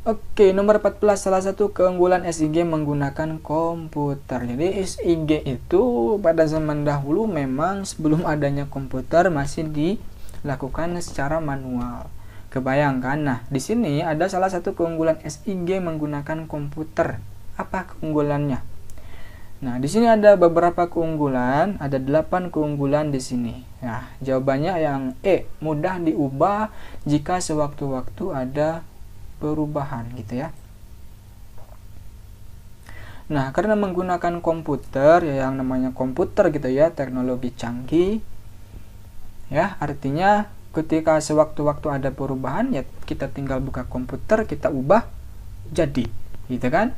Oke, nomor 14, salah satu keunggulan SIG menggunakan komputer. Jadi SIG itu pada zaman dahulu memang sebelum adanya komputer masih dilakukan secara manual. Kebayangkan. Nah, di sini ada salah satu keunggulan SIG menggunakan komputer. Apa keunggulannya? Nah, di sini ada beberapa keunggulan, ada 8 keunggulan di sini. Nah, jawabannya yang E, mudah diubah jika sewaktu-waktu ada perubahan gitu ya. Nah, karena menggunakan komputer, ya, yang namanya komputer gitu ya, teknologi canggih ya, artinya ketika sewaktu-waktu ada perubahan, ya kita tinggal buka komputer, kita ubah jadi gitu kan.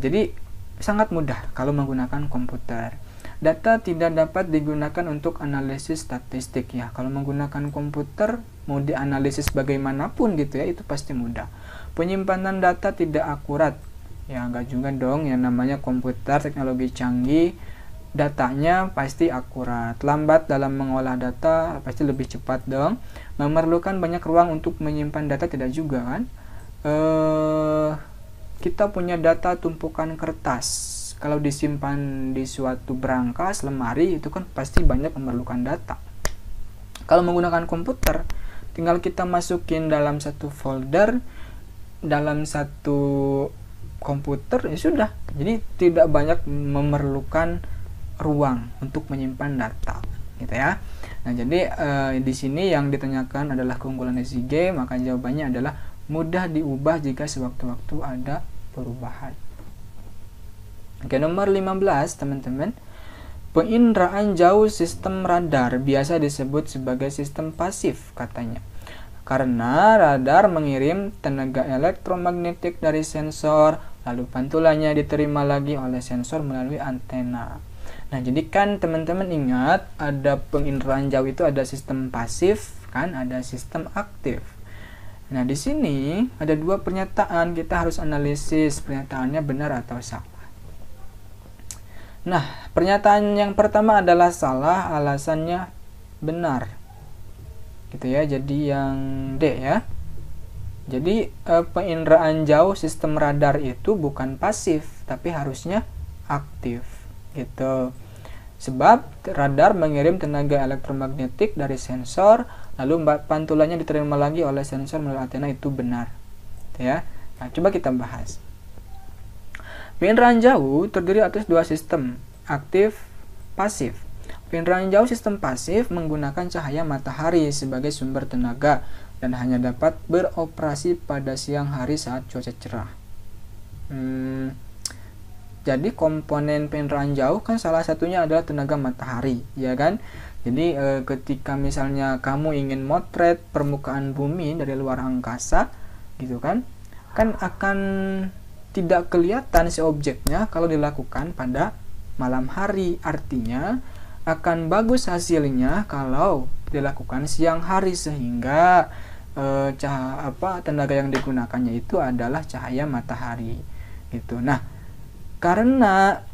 Jadi sangat mudah kalau menggunakan komputer. Data tidak dapat digunakan untuk analisis statistik, ya. Kalau menggunakan komputer mau dianalisis bagaimanapun gitu ya, itu pasti mudah. Penyimpanan data tidak akurat, ya enggak juga dong, yang namanya komputer teknologi canggih, datanya pasti akurat. Lambat dalam mengolah data, pasti lebih cepat dong. Memerlukan banyak ruang untuk menyimpan data, tidak juga kan. Kita punya data tumpukan kertas, kalau disimpan di suatu brankas, lemari, itu kan pasti banyak memerlukan data. Kalau menggunakan komputer, tinggal kita masukin dalam satu folder, dalam satu komputer, ya sudah. Jadi tidak banyak memerlukan ruang untuk menyimpan data, gitu ya. Nah, jadi di sini yang ditanyakan adalah keunggulan SIG, maka jawabannya adalah mudah diubah jika sewaktu-waktu ada perubahan. Oke, nomor 15 teman-teman. Penginderaan jauh sistem radar biasa disebut sebagai sistem pasif katanya. Karena radar mengirim tenaga elektromagnetik dari sensor, lalu pantulannya diterima lagi oleh sensor melalui antena. Nah, jadi kan teman-teman ingat, ada penginderaan jauh itu ada sistem pasif kan, ada sistem aktif. Nah, di sini ada dua pernyataan, kita harus analisis pernyataannya benar atau salah. Nah, pernyataan yang pertama adalah salah, alasannya benar. Gitu ya, jadi yang D ya. Jadi penginderaan jauh sistem radar itu bukan pasif, tapi harusnya aktif gitu. Sebab radar mengirim tenaga elektromagnetik dari sensor, lalu pantulannya diterima lagi oleh sensor melalui antena, itu benar. Gitu ya. Nah, coba kita bahas. Penginderaan jauh terdiri atas dua sistem, aktif, pasif. Penginderaan jauh sistem pasif menggunakan cahaya matahari sebagai sumber tenaga dan hanya dapat beroperasi pada siang hari saat cuaca cerah. Jadi komponen penginderaan jauh kan salah satunya adalah tenaga matahari, ya kan? Jadi ketika misalnya kamu ingin motret permukaan bumi dari luar angkasa, gitu kan akan tidak kelihatan si objeknya kalau dilakukan pada malam hari. Artinya akan bagus hasilnya kalau dilakukan siang hari, sehingga tenaga yang digunakannya itu adalah cahaya matahari gitu. Nah, karena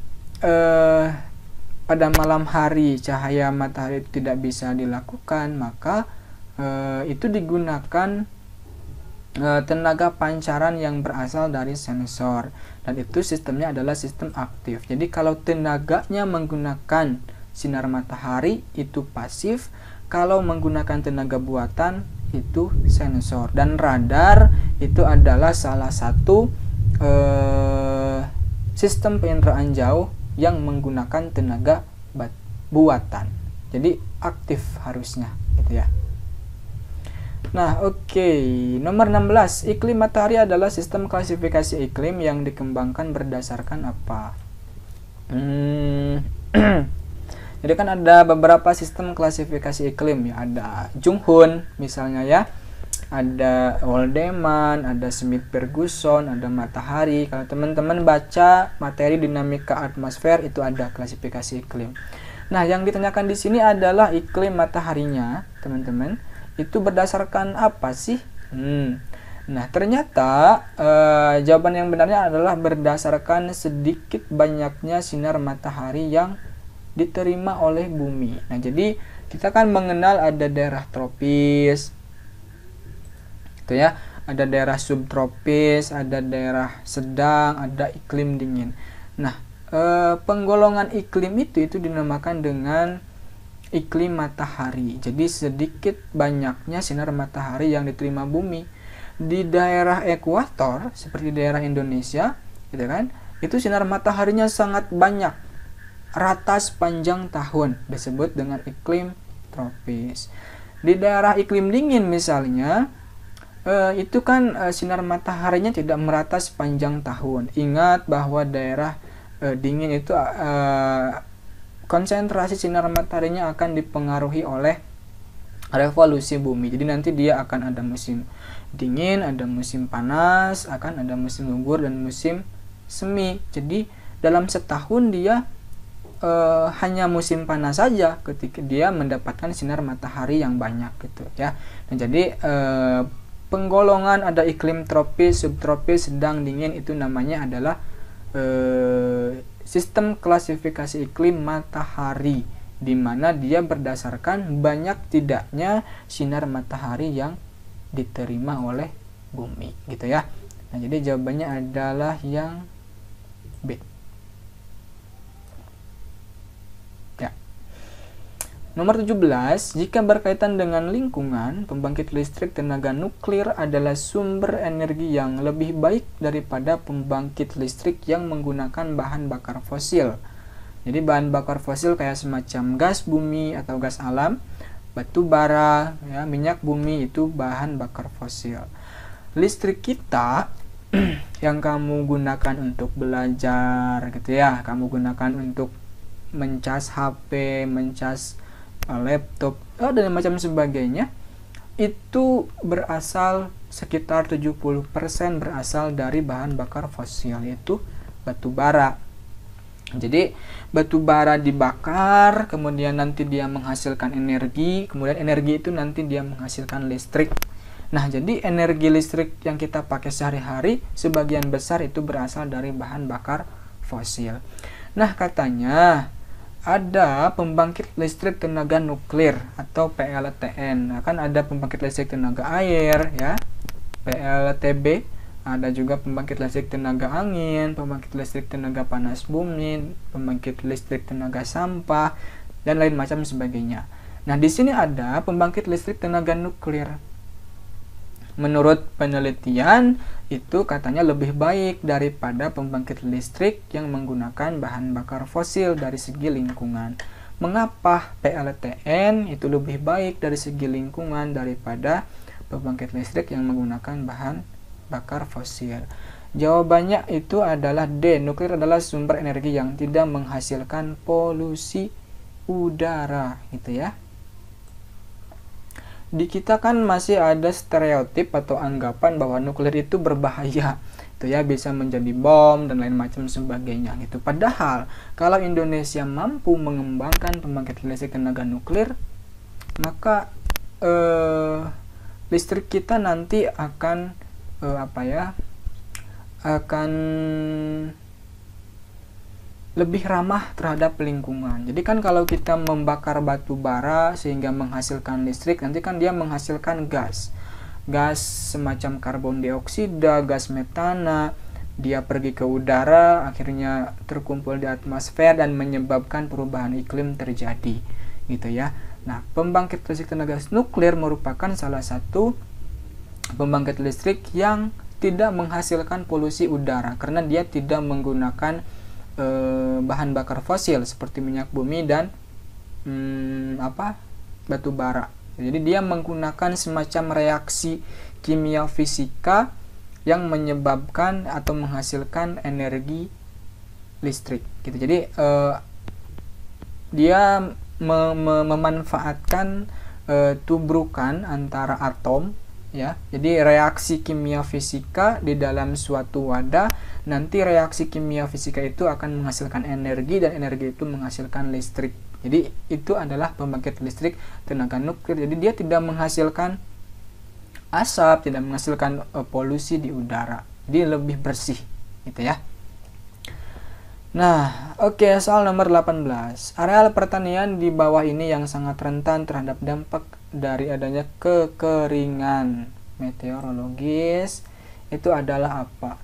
pada malam hari cahaya matahari tidak bisa dilakukan, maka itu digunakan tenaga pancaran yang berasal dari sensor, dan itu sistemnya adalah sistem aktif. Jadi kalau tenaganya menggunakan sinar matahari itu pasif, kalau menggunakan tenaga buatan itu sensor. Dan radar itu adalah salah satu sistem penginderaan jauh yang menggunakan tenaga buatan. Jadi aktif harusnya gitu ya. Nah, oke. Nomor 16, iklim matahari adalah sistem klasifikasi iklim yang dikembangkan berdasarkan apa? Jadi kan ada beberapa sistem klasifikasi iklim ya, ada Junghun misalnya ya, ada Waldeman, ada Smith-Ferguson, ada matahari. Kalau teman-teman baca materi dinamika atmosfer itu ada klasifikasi iklim. Nah, yang ditanyakan di sini adalah iklim mataharinya, teman-teman. Itu berdasarkan apa sih? Nah, ternyata jawaban yang benarnya adalah berdasarkan sedikit banyaknya sinar matahari yang diterima oleh bumi. Nah, jadi kita kan mengenal ada daerah tropis, gitu ya, ada daerah subtropis, ada daerah sedang, ada iklim dingin. Nah, penggolongan iklim itu dinamakan dengan iklim matahari. Jadi sedikit banyaknya sinar matahari yang diterima bumi. Di daerah ekuator seperti daerah Indonesia, gitu kan, itu sinar mataharinya sangat banyak, rata sepanjang tahun, disebut dengan iklim tropis. Di daerah iklim dingin misalnya, itu kan sinar mataharinya tidak merata sepanjang tahun. Ingat bahwa daerah dingin itu konsentrasi sinar mataharinya akan dipengaruhi oleh revolusi bumi. Jadi nanti dia akan ada musim dingin, ada musim panas, akan ada musim gugur dan musim semi. Jadi dalam setahun dia hanya musim panas saja ketika dia mendapatkan sinar matahari yang banyak gitu ya. Nah, jadi penggolongan ada iklim tropis, subtropis, sedang, dingin itu namanya adalah sistem klasifikasi iklim matahari, di mana dia berdasarkan banyak tidaknya sinar matahari yang diterima oleh bumi gitu ya. Nah, jadi jawabannya adalah yang B. Ya. Nomor 17, jika berkaitan dengan lingkungan, pembangkit listrik tenaga nuklir adalah sumber energi yang lebih baik daripada pembangkit listrik yang menggunakan bahan bakar fosil. Jadi bahan bakar fosil kayak semacam gas bumi atau gas alam, batu bara, ya, minyak bumi itu bahan bakar fosil. Listrik kita yang kamu gunakan untuk belajar gitu ya, kamu gunakan untuk mencas HP, mencas laptop, dan macam sebagainya, itu berasal sekitar 70% berasal dari bahan bakar fosil, yaitu batu bara. Jadi batu bara dibakar, kemudian nanti dia menghasilkan energi, kemudian energi itu nanti dia menghasilkan listrik. Nah, jadi energi listrik yang kita pakai sehari-hari sebagian besar itu berasal dari bahan bakar fosil. Nah, katanya ada pembangkit listrik tenaga nuklir atau PLTN. Akan ada pembangkit listrik tenaga air ya, PLTB. Ada juga pembangkit listrik tenaga angin, pembangkit listrik tenaga panas bumi, pembangkit listrik tenaga sampah, dan lain macam sebagainya. Nah, di sini ada pembangkit listrik tenaga nuklir. Menurut penelitian, itu katanya lebih baik daripada pembangkit listrik yang menggunakan bahan bakar fosil dari segi lingkungan. Mengapa PLTN itu lebih baik dari segi lingkungan daripada pembangkit listrik yang menggunakan bahan bakar fosil? Jawabannya itu adalah D. Nuklir adalah sumber energi yang tidak menghasilkan polusi udara, gitu ya. Di kita kan masih ada stereotip atau anggapan bahwa nuklir itu berbahaya, itu ya, bisa menjadi bom dan lain macam sebagainya gitu. Padahal kalau Indonesia mampu mengembangkan pembangkit listrik tenaga nuklir, maka listrik kita nanti akan akan lebih ramah terhadap lingkungan. Jadi kan kalau kita membakar batu bara sehingga menghasilkan listrik, nanti kan dia menghasilkan gas semacam karbon dioksida, gas metana, dia pergi ke udara, akhirnya terkumpul di atmosfer dan menyebabkan perubahan iklim terjadi, gitu ya. Nah, pembangkit listrik tenaga nuklir merupakan salah satu pembangkit listrik yang tidak menghasilkan polusi udara karena dia tidak menggunakan bahan bakar fosil seperti minyak bumi dan batu bara. Jadi dia menggunakan semacam reaksi kimia fisika yang menyebabkan atau menghasilkan energi listrik gitu. Jadi dia memanfaatkan tubrukan antara atom, ya. Jadi reaksi kimia fisika di dalam suatu wadah, nanti reaksi kimia fisika itu akan menghasilkan energi dan energi itu menghasilkan listrik. Jadi itu adalah pembangkit listrik tenaga nuklir. Jadi dia tidak menghasilkan asap, tidak menghasilkan polusi di udara. Jadi lebih bersih gitu ya. Nah, oke, soal nomor 18. Areal pertanian di bawah ini yang sangat rentan terhadap dampak dari adanya kekeringan meteorologis itu adalah apa?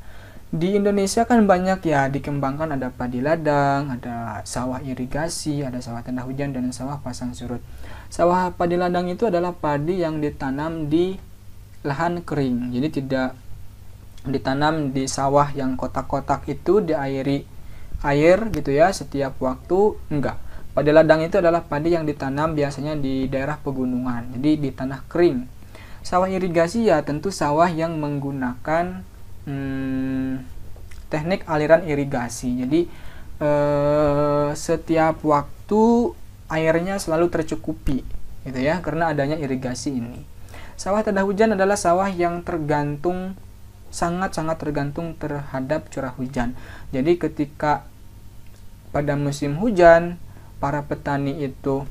Di Indonesia kan banyak ya dikembangkan, ada padi ladang, ada sawah irigasi, ada sawah tanda hujan, dan sawah pasang surut. Sawah padi ladang itu adalah padi yang ditanam di lahan kering. Jadi tidak ditanam di sawah yang kotak-kotak itu diairi air gitu ya setiap waktu, enggak. Padi ladang itu adalah padi yang ditanam biasanya di daerah pegunungan, jadi di tanah kering. Sawah irigasi ya tentu sawah yang menggunakan teknik aliran irigasi. Jadi setiap waktu airnya selalu tercukupi gitu ya karena adanya irigasi ini. Sawah tanda hujan adalah sawah yang tergantung, sangat-sangat tergantung terhadap curah hujan. Jadi ketika pada musim hujan para petani itu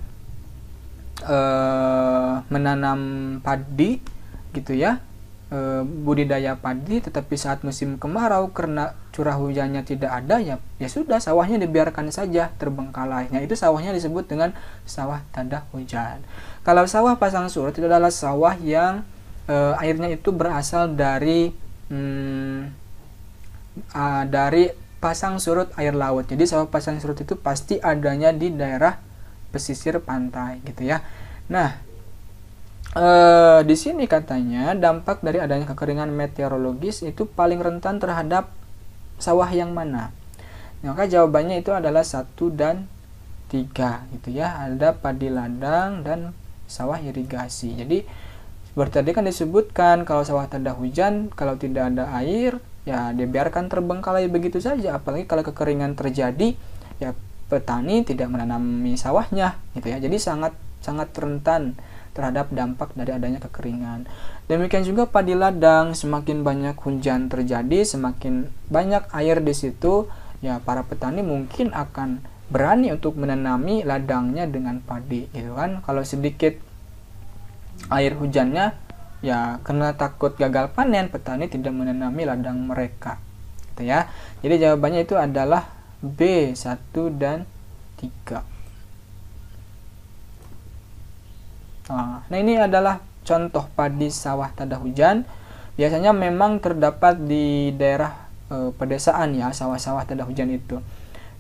menanam padi gitu ya, budidaya padi, tetapi saat musim kemarau karena curah hujannya tidak ada, ya sudah sawahnya dibiarkan saja terbengkalai. Nah, itu sawahnya disebut dengan sawah tanda hujan. Kalau sawah pasang surut itu adalah sawah yang airnya itu berasal dari pasang surut air laut. Jadi sawah pasang surut itu pasti adanya di daerah pesisir pantai gitu ya. Nah, di sini katanya dampak dari adanya kekeringan meteorologis itu paling rentan terhadap sawah yang mana? Maka jawabannya itu adalah 1 dan 3 gitu ya. Ada padi ladang dan sawah irigasi. Jadi seperti tadi kan disebutkan kalau sawah tanda hujan kalau tidak ada air ya dibiarkan terbengkalai begitu saja, apalagi kalau kekeringan terjadi ya petani tidak menanami sawahnya gitu ya. Jadi sangat rentan terhadap dampak dari adanya kekeringan. Demikian juga padi ladang, semakin banyak hujan terjadi, semakin banyak air di situ, ya para petani mungkin akan berani untuk menanami ladangnya dengan padi gitu kan. Kalau sedikit air hujannya ya karena takut gagal panen, petani tidak menanami ladang mereka gitu ya. Jadi jawabannya itu adalah B, 1 dan 3. Nah, ini adalah contoh padi sawah tanda hujan. Biasanya memang terdapat di daerah pedesaan ya, sawah-sawah tanda hujan itu.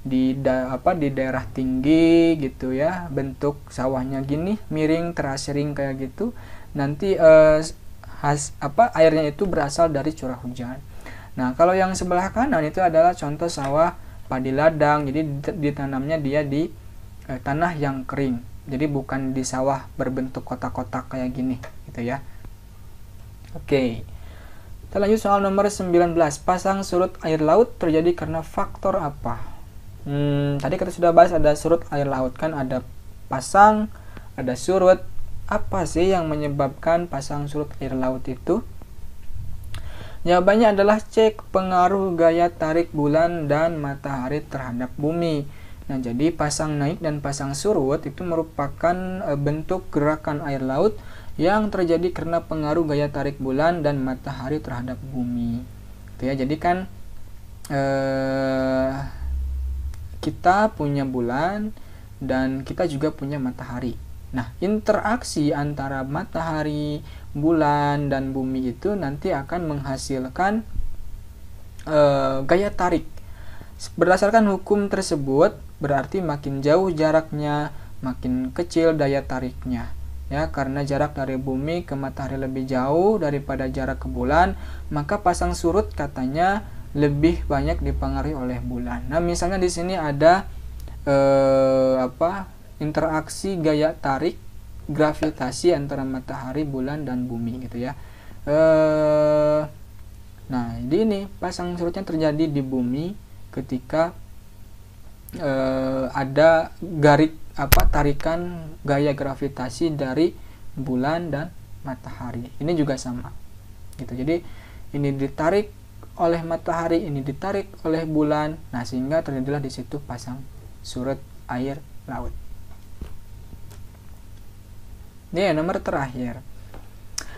Di daerah tinggi gitu ya, bentuk sawahnya gini, miring, terasering kayak gitu. Nanti airnya itu berasal dari curah hujan. Nah, kalau yang sebelah kanan itu adalah contoh sawah padi ladang. Jadi ditanamnya dia di tanah yang kering. Jadi bukan di sawah berbentuk kotak-kotak kayak gini gitu ya. Oke. Kita lanjut soal nomor 19. Pasang surut air laut terjadi karena faktor apa? Tadi kita sudah bahas ada surut air laut kan, ada pasang, ada surut. Apa sih yang menyebabkan pasang surut air laut itu? Jawabannya adalah cek pengaruh gaya tarik bulan dan matahari terhadap bumi. Nah, jadi pasang naik dan pasang surut itu merupakan bentuk gerakan air laut yang terjadi karena pengaruh gaya tarik bulan dan matahari terhadap bumi. Gitu ya. Jadi kan kita punya bulan dan kita juga punya matahari. Nah, interaksi antara matahari, bulan, dan bumi itu nanti akan menghasilkan gaya tarik. Berdasarkan hukum tersebut, berarti makin jauh jaraknya, makin kecil daya tariknya. Ya, karena jarak dari bumi ke matahari lebih jauh daripada jarak ke bulan, maka pasang surut katanya lebih banyak dipengaruhi oleh bulan. Nah, misalnya di sini ada interaksi gaya tarik gravitasi antara matahari, bulan, dan bumi gitu ya. Nah, jadi ini pasang surutnya terjadi di bumi ketika ada tarikan gaya gravitasi dari bulan dan matahari. Ini juga sama gitu. Jadi ini ditarik oleh matahari, ini ditarik oleh bulan. Nah, sehingga terjadilah di situ pasang surut air laut. Ini nomor terakhir.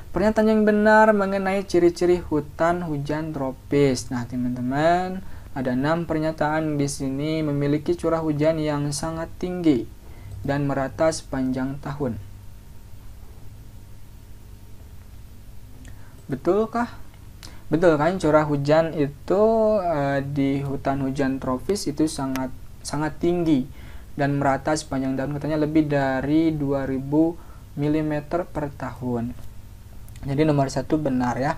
Pernyataan yang benar mengenai ciri-ciri hutan hujan tropis. Nah, teman-teman, ada 6 pernyataan di sini memiliki curah hujan yang sangat tinggi dan merata sepanjang tahun. Betulkah? Betul kan, curah hujan itu di hutan hujan tropis itu sangat tinggi dan merata sepanjang tahun, katanya lebih dari 2000 mm per tahun. Jadi nomor 1 benar ya.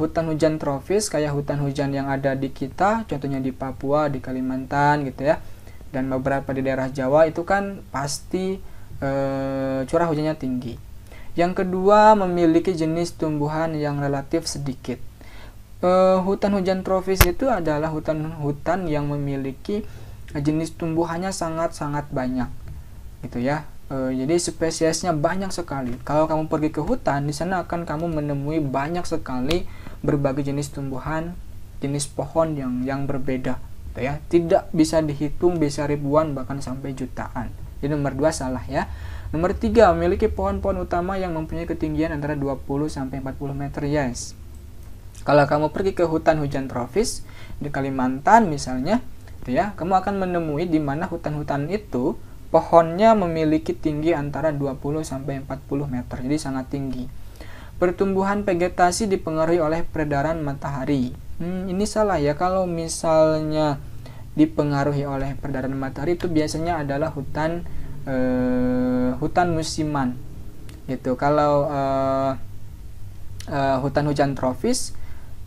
Hutan hujan tropis kayak hutan hujan yang ada di kita, contohnya di Papua, di Kalimantan gitu ya, dan beberapa di daerah Jawa itu kan pasti curah hujannya tinggi. Yang kedua, memiliki jenis tumbuhan yang relatif sedikit. Hutan hujan tropis itu adalah hutan-hutan yang memiliki jenis tumbuhannya sangat-sangat banyak gitu ya. Jadi spesiesnya banyak sekali. Kalau kamu pergi ke hutan, di sana akan kamu menemui banyak sekali berbagai jenis tumbuhan, jenis pohon yang berbeda gitu ya. Tidak bisa dihitung, bisa ribuan bahkan sampai jutaan. Jadi nomor 2 salah ya. Nomor 3, memiliki pohon-pohon utama yang mempunyai ketinggian antara 20 sampai 40 meter. Yes. Kalau kamu pergi ke hutan hujan tropis di Kalimantan misalnya, gitu ya, kamu akan menemui di mana hutan-hutan itu pohonnya memiliki tinggi antara 20 sampai 40 meter. Jadi sangat tinggi. Pertumbuhan vegetasi dipengaruhi oleh peredaran matahari. Ini salah ya. Kalau misalnya dipengaruhi oleh peredaran matahari itu biasanya adalah hutan musiman gitu. Kalau hutan hujan tropis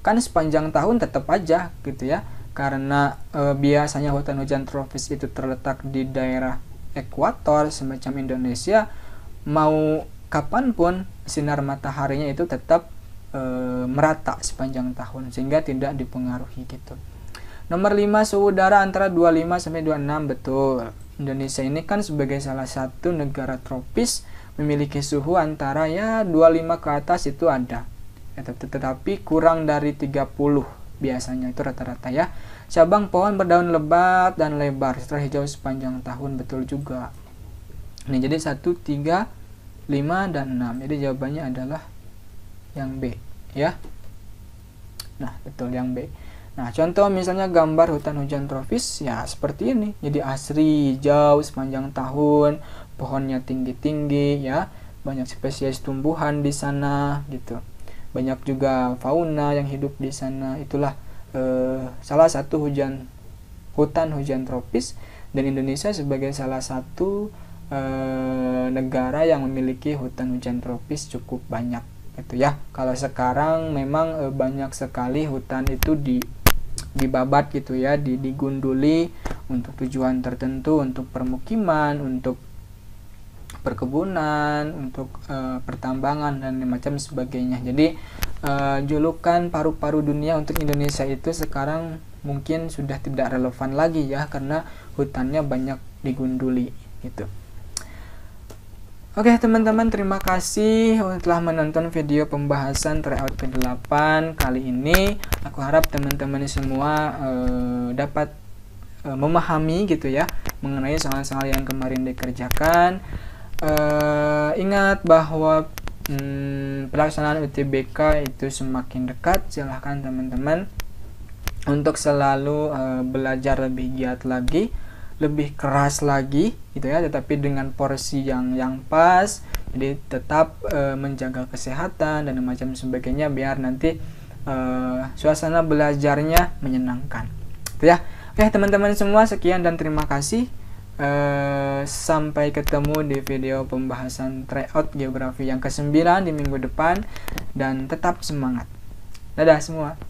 kan sepanjang tahun tetap aja gitu ya, karena biasanya hutan hujan tropis itu terletak di daerah ekuator semacam Indonesia. Mau kapanpun sinar mataharinya itu tetap merata sepanjang tahun sehingga tidak dipengaruhi gitu. Nomor 5, suhu udara antara 25 sampai 26. Betul. Indonesia ini kan sebagai salah satu negara tropis memiliki suhu antara 25 ke atas itu ada. Tetapi kurang dari 30 biasanya itu rata-rata ya. Cabang pohon berdaun lebat dan lebar setelah hijau sepanjang tahun. Betul juga. Nah, jadi 1, 3, 5, dan 6. Jadi jawabannya adalah yang B ya. Nah, betul yang B. Nah, contoh misalnya gambar hutan hujan tropis ya seperti ini. Jadi asri, hijau sepanjang tahun, pohonnya tinggi-tinggi ya, banyak spesies tumbuhan di sana gitu. Banyak juga fauna yang hidup di sana. Itulah salah satu hutan hujan tropis, dan Indonesia sebagai salah satu negara yang memiliki hutan hujan tropis cukup banyak gitu ya. Kalau sekarang memang banyak sekali hutan itu dibabat gitu ya, digunduli untuk tujuan tertentu, untuk permukiman, untuk perkebunan, untuk pertambangan dan macam sebagainya. Jadi julukan paru-paru dunia untuk Indonesia itu sekarang mungkin sudah tidak relevan lagi ya, karena hutannya banyak digunduli gitu. Oke teman-teman, terima kasih telah menonton video pembahasan tryout ke-8 kali ini. Aku harap teman-teman semua dapat memahami gitu ya mengenai soal-soal yang kemarin dikerjakan. Ingat bahwa pelaksanaan UTBK itu semakin dekat. Silahkan teman-teman untuk selalu belajar lebih giat lagi, lebih keras lagi gitu ya, tetapi dengan porsi yang pas. Jadi tetap menjaga kesehatan dan macam sebagainya biar nanti suasana belajarnya menyenangkan gitu ya. Oke teman-teman semua, sekian dan terima kasih. Sampai ketemu di video pembahasan tryout geografi yang ke-9 di minggu depan, dan tetap semangat. Dadah semua.